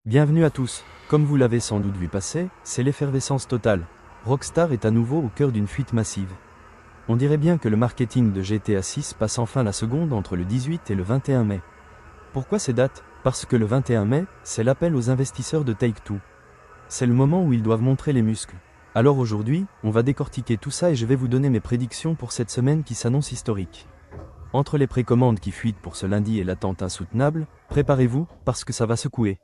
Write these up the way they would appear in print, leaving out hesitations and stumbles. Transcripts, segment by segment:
Bienvenue à tous. Comme vous l'avez sans doute vu passer, c'est l'effervescence totale. Rockstar est à nouveau au cœur d'une fuite massive. On dirait bien que le marketing de GTA 6 passe enfin la seconde entre le 18 et le 21 mai. Pourquoi ces dates? Parce que le 21 mai, c'est l'appel aux investisseurs de Take-Two. C'est le moment où ils doivent montrer les muscles. Alors aujourd'hui, on va décortiquer tout ça et je vais vous donner mes prédictions pour cette semaine qui s'annonce historique. Entre les précommandes qui fuitent pour ce lundi et l'attente insoutenable, préparez-vous, parce que ça va secouer.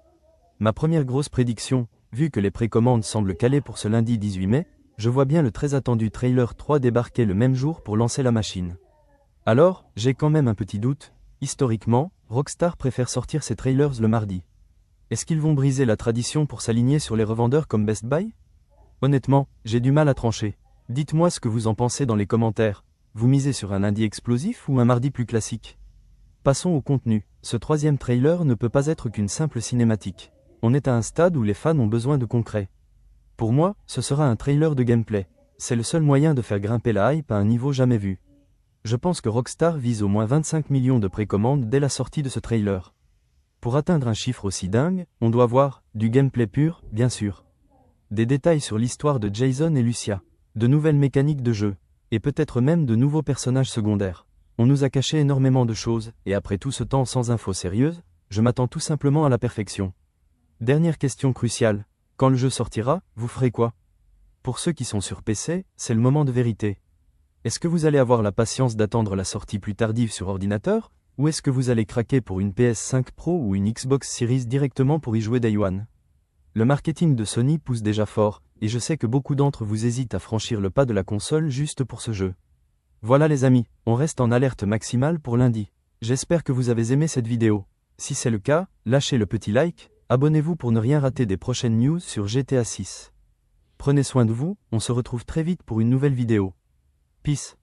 Ma première grosse prédiction, vu que les précommandes semblent calées pour ce lundi 18 mai, je vois bien le très attendu trailer 3 débarquer le même jour pour lancer la machine. Alors, j'ai quand même un petit doute, historiquement, Rockstar préfère sortir ses trailers le mardi. Est-ce qu'ils vont briser la tradition pour s'aligner sur les revendeurs comme Best Buy? Honnêtement, j'ai du mal à trancher. Dites-moi ce que vous en pensez dans les commentaires. Vous misez sur un lundi explosif ou un mardi plus classique? Passons au contenu. Ce troisième trailer ne peut pas être qu'une simple cinématique. On est à un stade où les fans ont besoin de concret. Pour moi, ce sera un trailer de gameplay. C'est le seul moyen de faire grimper la hype à un niveau jamais vu. Je pense que Rockstar vise au moins 25 millions de précommandes dès la sortie de ce trailer. Pour atteindre un chiffre aussi dingue, on doit voir du gameplay pur, bien sûr. Des détails sur l'histoire de Jason et Lucia, de nouvelles mécaniques de jeu, et peut-être même de nouveaux personnages secondaires. On nous a caché énormément de choses, et après tout ce temps sans infos sérieuses, je m'attends tout simplement à la perfection. Dernière question cruciale, quand le jeu sortira, vous ferez quoi? Pour ceux qui sont sur PC, c'est le moment de vérité. Est-ce que vous allez avoir la patience d'attendre la sortie plus tardive sur ordinateur, ou est-ce que vous allez craquer pour une PS5 Pro ou une Xbox Series directement pour y jouer Day One? Le marketing de Sony pousse déjà fort, et je sais que beaucoup d'entre vous hésitent à franchir le pas de la console juste pour ce jeu. Voilà les amis, on reste en alerte maximale pour lundi. J'espère que vous avez aimé cette vidéo. Si c'est le cas, lâchez le petit like, abonnez-vous pour ne rien rater des prochaines news sur GTA 6. Prenez soin de vous, on se retrouve très vite pour une nouvelle vidéo. Peace.